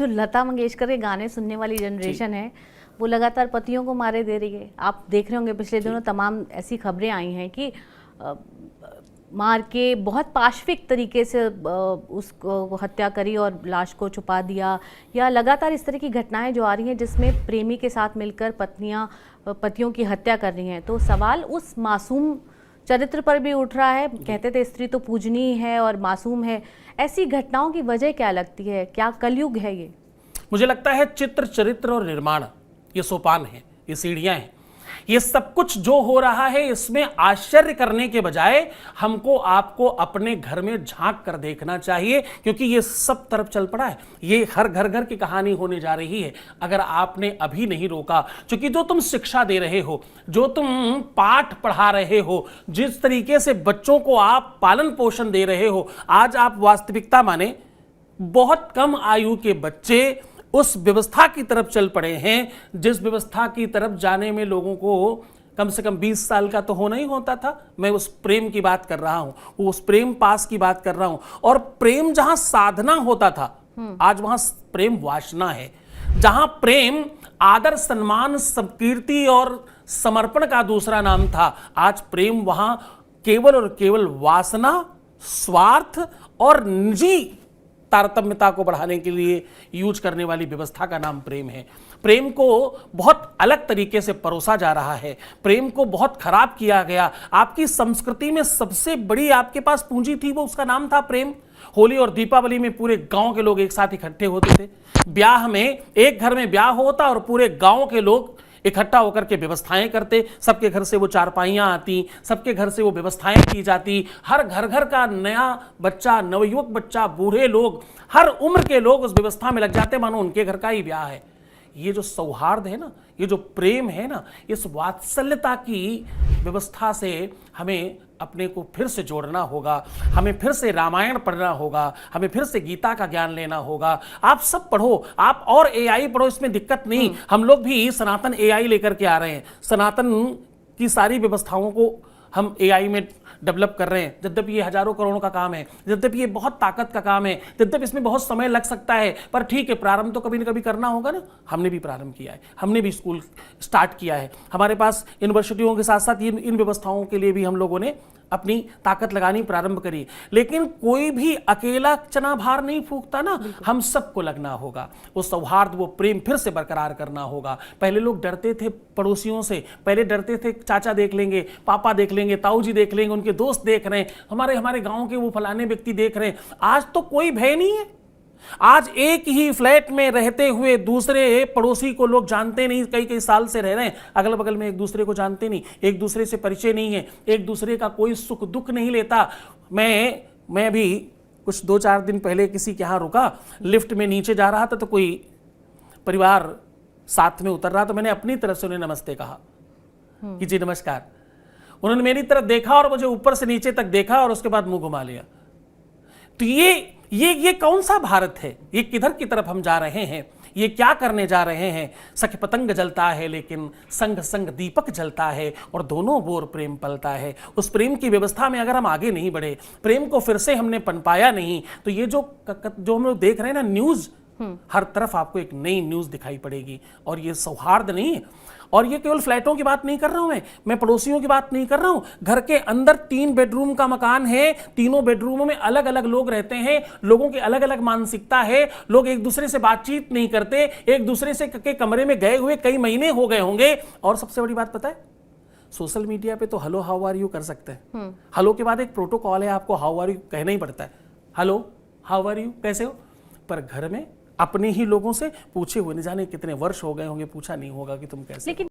जो लता मंगेशकर के गाने सुनने वाली जनरेशन है वो लगातार पतियों को मारे दे रही है। आप देख रहे होंगे पिछले दिनों तमाम ऐसी खबरें आई हैं कि मार के बहुत पाशविक तरीके से उसको हत्या करी और लाश को छुपा दिया, या लगातार इस तरह की घटनाएं जो आ रही हैं जिसमें प्रेमी के साथ मिलकर पत्नियां पतियों की हत्या कर रही हैं। तो सवाल उस मासूम चरित्र पर भी उठ रहा है। कहते थे स्त्री तो पूजनीय है और मासूम है। ऐसी घटनाओं की वजह क्या लगती है? क्या कलयुग है ये? मुझे लगता है चित्र, चरित्र और निर्माण ये सोपान है, ये सीढ़ियां हैं। ये सब कुछ जो हो रहा है इसमें आश्चर्य करने के बजाय हमको आपको अपने घर में झांक कर देखना चाहिए, क्योंकि ये सब तरफ चल पड़ा है। ये हर घर घर की कहानी होने जा रही है अगर आपने अभी नहीं रोका। क्योंकि जो तुम शिक्षा दे रहे हो, जो तुम पाठ पढ़ा रहे हो, जिस तरीके से बच्चों को आप पालन पोषण दे रहे हो, आज आप वास्तविकता माने बहुत कम आयु के बच्चे उस व्यवस्था की तरफ चल पड़े हैं जिस व्यवस्था की तरफ जाने में लोगों को कम से कम 20 साल का तो होना ही होता था। मैं उस प्रेम की बात कर रहा हूं, उस प्रेम पास की बात कर रहा हूं। और प्रेम जहां साधना होता था आज वहां प्रेम वासना है। जहां प्रेम आदर, सम्मान, कीर्ति और समर्पण का दूसरा नाम था, आज प्रेम वहां केवल और केवल वासना, स्वार्थ और निजी तारतम्यता को बढ़ाने के लिए यूज करने वाली व्यवस्था का नाम प्रेम है। प्रेम को बहुत अलग तरीके से परोसा जा रहा है, प्रेम को बहुत खराब किया गया। आपकी संस्कृति में सबसे बड़ी आपके पास पूंजी थी, वो उसका नाम था प्रेम। होली और दीपावली में पूरे गांव के लोग एक साथ इकट्ठे होते थे। ब्याह में एक घर में ब्याह होता और पूरे गांव के लोग इकट्ठा होकर के व्यवस्थाएं करते। सबके घर से वो चारपाइयां आती, सबके घर से वो व्यवस्थाएं की जाती। हर घर घर का नया बच्चा, नवयुवक बच्चा, बूढ़े लोग, हर उम्र के लोग उस व्यवस्था में लग जाते मानो उनके घर का ही ब्याह है। ये जो सौहार्द है ना, ये जो प्रेम है ना, इस वात्सल्यता की व्यवस्था से हमें अपने को फिर से जोड़ना होगा। हमें फिर से रामायण पढ़ना होगा, हमें फिर से गीता का ज्ञान लेना होगा। आप सब पढ़ो, आप और एआई पढ़ो, इसमें दिक्कत नहीं। हम लोग भी सनातन एआई लेकर के आ रहे हैं, सनातन की सारी व्यवस्थाओं को हम एआई में डेवलप कर रहे हैं। यद्यपि ये हजारों करोड़ों का काम है, यद्यपि ये बहुत ताकत का काम है, यद्यपि इसमें बहुत समय लग सकता है, पर ठीक है, प्रारंभ तो कभी न कभी करना होगा ना। हमने भी प्रारंभ किया है, हमने भी स्कूल स्टार्ट किया है। हमारे पास यूनिवर्सिटियों के साथ साथ इन व्यवस्थाओं के लिए भी हम लोगों ने अपनी ताकत लगानी प्रारंभ करी। लेकिन कोई भी अकेला चना भार नहीं फूंकता ना, हम सबको लगना होगा। वो सौहार्द, वो प्रेम फिर से बरकरार करना होगा। पहले लोग डरते थे पड़ोसियों से, पहले डरते थे चाचा देख लेंगे, पापा देख लेंगे, ताऊ जी देख लेंगे, उनके दोस्त देख रहे हैं, हमारे गांव के वो फलाने व्यक्ति देख रहे हैं। आज तो कोई भय नहीं है। आज एक ही फ्लैट में रहते हुए दूसरे पड़ोसी को लोग जानते नहीं, कई कई साल से रह रहे हैं, अगल बगल में एक दूसरे को जानते नहीं, एक दूसरे से परिचय नहीं है, एक दूसरे का कोई सुख दुख नहीं लेता। मैं भी कुछ 2-4 दिन पहले किसी के यहाँ रुका, लिफ्ट में नीचे जा रहा था तो कोई परिवार साथ में उतर रहा, तो मैंने अपनी तरफ से उन्हें नमस्ते कहा कि जी नमस्कार। उन्होंने मेरी तरफ देखा और मुझे ऊपर से नीचे तक देखा और उसके बाद मुंह घुमा लिया। तो ये कौन सा भारत है? ये किधर की तरफ हम जा रहे हैं? ये क्या करने जा रहे हैं? सख पतंग जलता है लेकिन संग संग दीपक जलता है और दोनों ओर प्रेम पलता है। उस प्रेम की व्यवस्था में अगर हम आगे नहीं बढ़े, प्रेम को फिर से हमने पनपाया नहीं, तो ये जो हम लोग देख रहे हैं ना न्यूज, हर तरफ आपको एक नई न्यूज दिखाई पड़ेगी। और ये सौहार्द नहीं है। और ये केवल फ्लैटों की बात नहीं कर रहा हूं मैं पड़ोसियों की बात नहीं कर रहा हूं। घर के अंदर 3 बेडरूम का मकान है, तीनों बेडरूमों में अलग अलग लोग रहते हैं, लोगों की अलग अलग मानसिकता है, लोग एक दूसरे से बातचीत नहीं करते, एक दूसरे से के कमरे में गए हुए कई महीने हो गए होंगे। और सबसे बड़ी बात पता है, सोशल मीडिया पे तो हेलो हाउ आर यू कर सकते हैं। हेलो के बाद एक प्रोटोकॉल है, आपको हाउ आर यू कहना ही पड़ता है। हेलो हाउ आर यू, कैसे हो? पर घर में अपने ही लोगों से पूछे हुए, न जाने कितने वर्ष हो गए होंगे, पूछा नहीं होगा कि तुम कैसे।